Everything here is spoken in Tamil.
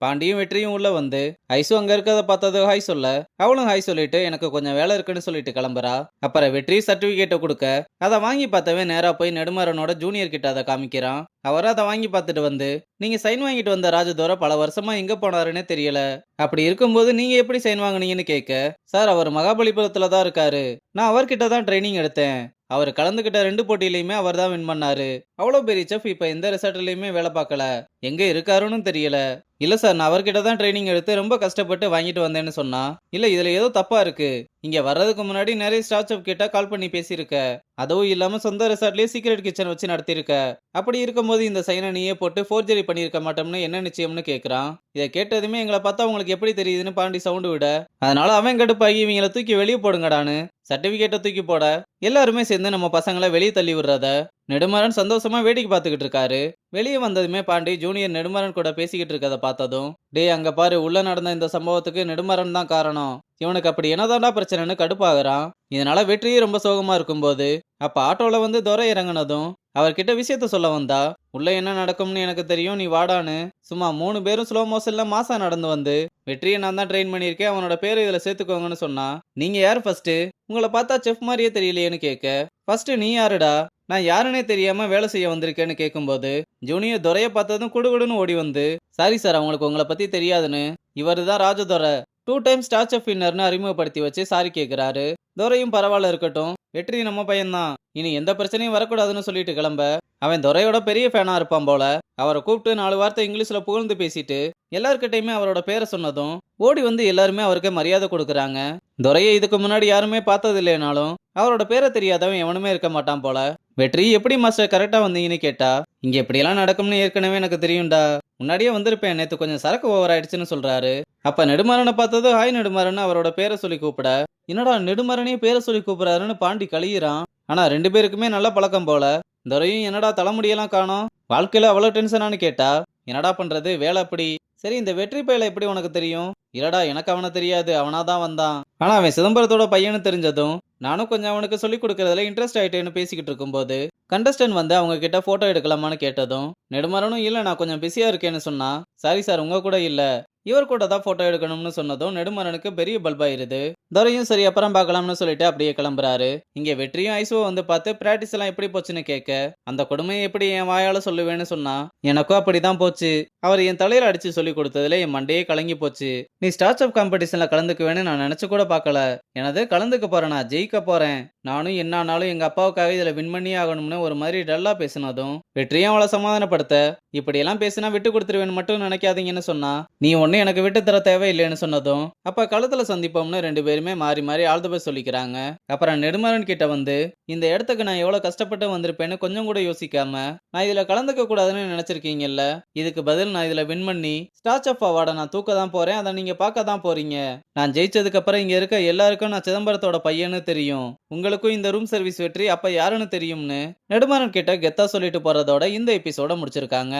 பாண்டியும் வெற்றியும் உள்ள வந்து ஐசு அங்க இருக்கத பார்த்தது ஹாய் சொல்ல, அவளும் ஹாய் சொல்லிட்டு எனக்கு கொஞ்சம் வேலை இருக்குன்னு சொல்லிட்டு கிளம்புறா. அப்புறம் வெற்றி சர்டிபிகேட்டை கொடுக்க அதை வாங்கி பார்த்தவன் நேரா போய் நெடுமாறனோட ஜூனியர் கிட்ட அதை காமிக்கிறான். அவர் அதை வாங்கி பார்த்துட்டு வந்து, நீங்க சைன் வாங்கிட்டு வந்த ராஜதோர பல வருஷமா எங்க போனாருன்னே தெரியல. அப்படி இருக்கும்போது நீங்க எப்படி சைன் வாங்குனீங்கன்னு கேட்க, சார் அவர் மகாபலிபுரத்துல தான் இருக்காரு. நான் அவர்கிட்ட தான் ட்ரைனிங் எடுத்தேன். அவர் கலந்துகிட்ட 2 போட்டியிலையுமே அவர் தான் வின் பண்ணாரு. அவ்வளோ பெரிய செஃப் இப்ப எந்த ரிசார்ட்லயுமே வேலை பார்க்கல. எங்க இருக்காருன்னு தெரியல. இல்ல சார், நான் அவர்கிட்ட தான் ட்ரைனிங் எடுத்து ரொம்ப கஷ்டப்பட்டு வாங்கிட்டு வந்தேன்னு சொன்னா, இல்ல இதுல ஏதோ தப்பா இருக்கு. இங்க வர்றதுக்கு முன்னாடி நிறைய ஸ்டார் செஃப் கிட்ட கால் பண்ணி பேசியிருக்க. அதுவும் இல்லாம சொந்த ரிசார்ட்லயே சீக்ரெட் கிச்சன் வச்சு நடத்திருக்க. அப்படி இருக்கும்போது இந்த சைனை நீயே போட்டு ஃபோர்ஜரி பண்ணியிருக்க மாட்டோம்னு என்ன நிச்சயம்னு கேட்கறான். இதை கேட்டதுமே எங்களை பார்த்தா உங்களுக்கு எப்படி தெரியுதுன்னு பாண்டி சவுண்டு விட, அதனால அவன் கடுப்பாகி இவங்களை தூக்கி வெளியே போடுங்கடான்னு சர்டிபிகேட்டை தூக்கி போட, எல்லாருமே சேர்ந்து நம்ம பசங்களை வெளியே தள்ளி விடுறத நெடுமாறன் சந்தோஷமா வேடிக்கை பார்த்துக்கிட்டு இருக்காரு. வெளியே வந்ததுமே பாண்டி ஜூனியர் நெடுமாறன் கூட பேசிக்கிட்டு இருக்கதை பார்த்ததும், டே அங்க பாரு, உள்ள நடந்த இந்த சம்பவத்துக்கு நெடுமாறன் தான் காரணம். இவனுக்கு அப்படி என்னதான்டா பிரச்சனைன்னு கடுப்பாகிறான். இதனால வெற்றியே ரொம்ப சோகமா இருக்கும்போது அப்ப ஆட்டோல வந்து துரை இறங்குனதும் அவர்கிட்ட விஷயத்த சொல்ல வந்தா, உள்ள என்ன நடக்கும்னு எனக்கு தெரியும், நீ வாடான்னு சும்மா 3 பேரும் ஸ்லோ மோஷன்ல மாசா நடந்து வந்து, வெற்றியை நான் தான் ட்ரெயின் பண்ணியிருக்கேன், அவனோட பேரை இதுல சேர்த்துக்கோங்கன்னு சொன்னா, நீங்க யார் ஃபர்ஸ்ட்? உங்களை பார்த்தா செஃப் மாதிரியே தெரியலையேன்னு கேட்க, ஃபர்ஸ்ட் நீ யாருடா? நான் யாருன்னே தெரியாம வேலை செய்ய வந்திருக்கேன்னு கேட்கும்போது ஜூனியர் துரைய பார்த்ததும் குடுகுடுன்னு ஓடி வந்து, சாரி சார், அவங்களுக்கு உங்களை பத்தி தெரியாதுன்னு, இவரு தான் ராஜதுரை, 2 டைம் ஸ்டார் செஃப் வின்னர்னு அறிமுகப்படுத்தி வச்சு சாரி கேட்கிறாரு. துரையும் பரவாயில்ல இருக்கட்டும், வெற்றி நம்ம பையன்தான், இனி எந்த பிரச்சனையும் வரக்கூடாதுன்னு சொல்லிட்டு கிளம்ப, அவன் துரையோட பெரிய ஃபேனா இருப்பான் போல. அவரை கூப்பிட்டு 4 வார்த்தை இங்கிலீஷ்ல புகழ்ந்து பேசிட்டு எல்லார்கிட்டயுமே அவரோட பேரை சொன்னதும் ஓடி வந்து எல்லாருமே அவருக்கு மரியாதை கொடுக்குறாங்க. துரையை இதுக்கு முன்னாடி யாருமே பார்த்தது இல்லைனாலும் அவரோட பேரை தெரியாதவன் எவனுமே இருக்க மாட்டான் போல. வெற்றி எப்படி மாஸ்டர் கரெக்டா வந்தீங்கன்னு கேட்டா, இங்க இப்படியெல்லாம் நடக்கும்னு ஏற்கனவே எனக்கு தெரியும்டா, முன்னாடியே வந்திருப்பேன், நேத்து கொஞ்சம் சரக்கு ஓவர் ஆயிடுச்சுன்னு சொல்றாரு. அப்ப நெடுமாறனை பார்த்தது ஹாய் நெடுமாறன் அவரோட பேரை சொல்லி கூப்பிட, என்னடா நெடுமாறனே பேரை சொல்லி கூப்பிடுறாருன்னு பாண்டி கழியிறான். ஆனா 2 பேருக்குமே நல்ல பழக்கம் போல. துரையும் என்னடா தலைமுடியெல்லாம் காணோம், வாழ்க்கையில அவ்வளவு டென்ஷனானு கேட்டா, என்னடா பண்றது, வேலை அப்படி. சரி, இந்த வெற்றி பையல எப்படி உனக்கு தெரியும்? இல்லடா, எனக்கு அவனை தெரியாது, அவனாதான் வந்தான். ஆனா அவன் சிதம்பரத்தோட பையனு தெரிஞ்சதும் நானும் கொஞ்சம் அவனுக்கு சொல்லி கொடுக்கறதுல இன்ட்ரெஸ்ட் ஆயிட்டேன்னு பேசிக்கிட்டு இருக்கும்போது கண்டஸ்டன்ட் வந்து அவங்க கிட்ட போட்டோ எடுக்கலாமான்னு கேட்டதும் நெடுமாறனும் இல்ல நான் கொஞ்சம் பிஸியா இருக்கேன்னு சொன்னா, சாரி சார், உங்க கூட இல்ல, இவர் கூட தான் போட்டோ எடுக்கணும்னு சொன்னதும் நெடுமாறனுக்கு பெரிய பல்பாயிருது. துரையும் சரி அப்புறம் பார்க்கலாம்னு சொல்லிட்டு அப்படியே கிளம்புறாரு. இங்க வெற்றியும் ஐசுவை வந்து பார்த்து பிராக்டிஸ் எல்லாம் எப்படி போச்சுன்னு கேட்க, அந்த கொடுமையை எப்படி என் வாயால சொல்லுவேன்னு சொன்னா, எனக்கும் அப்படிதான் போச்சு, அவர் என் தலையில அடிச்சு சொல்லி கொடுத்ததுல என் மண்டையே கலங்கி போச்சு. நீ ஸ்டார்ட் அப் காம்படிஷன்ல கலந்துக்குவேன்னு நான் நினைச்சு கூட பார்க்கல. எனது கலந்துக்க போறேன், நான் ஜெயிக்க போறேன், நானும் என்னானாலும் எங்க அப்பாவுக்காக இதுல வின் பண்ணியே ஆகணும்னு ஒரு மாதிரி டல்லா பேசினதும் வெற்றியும் அவளை சமாதானப்படுத்த, இப்படியெல்லாம் பேசினா விட்டு கொடுத்துருவேன்னு மட்டும் நினைக்காதீங்கன்னு சொன்னா, நீ ஒண்ணு எனக்கு விட்டு தர தேவையில்லைன்னு சொன்னதும் அப்ப களத்துல சந்திப்போம்னு 2 பேருமே மாறி மாறி ஆல் தி பெஸ்ட் சொல்லிக்கிறாங்க. அப்புறம் நெடுமாறன் கிட்ட வந்து, இந்த இடத்துக்கு நான் எவ்வளவு கஷ்டப்பட்டு வந்திருப்பேன்னு கொஞ்சம் கூட யோசிக்காம நான் இதுல கலந்துக்க கூடாதுன்னு நினைச்சிருக்கீங்கல்ல, இதுக்கு பதில் நான் இதுல வின் பண்ணி ஸ்டார் செஃப் அவார்டை நான் தூக்க தான் போறேன், அதை நீங்க பார்க்க தான் போறீங்க. நான் ஜெயிச்சதுக்கு அப்புறம் இங்க இருக்க எல்லாருக்கும் நான் சிதம்பரத்தோட பையன்னு தெரியும், உங்களுக்கும் இந்த ரூம் சர்வீஸ் வெற்றி அப்ப யாருன்னு தெரியும்னு நெடுமாறன் கிட்ட கெத்தா சொல்லிட்டு போறதோட இந்த எபிசோட முடிச்சிருக்காங்க.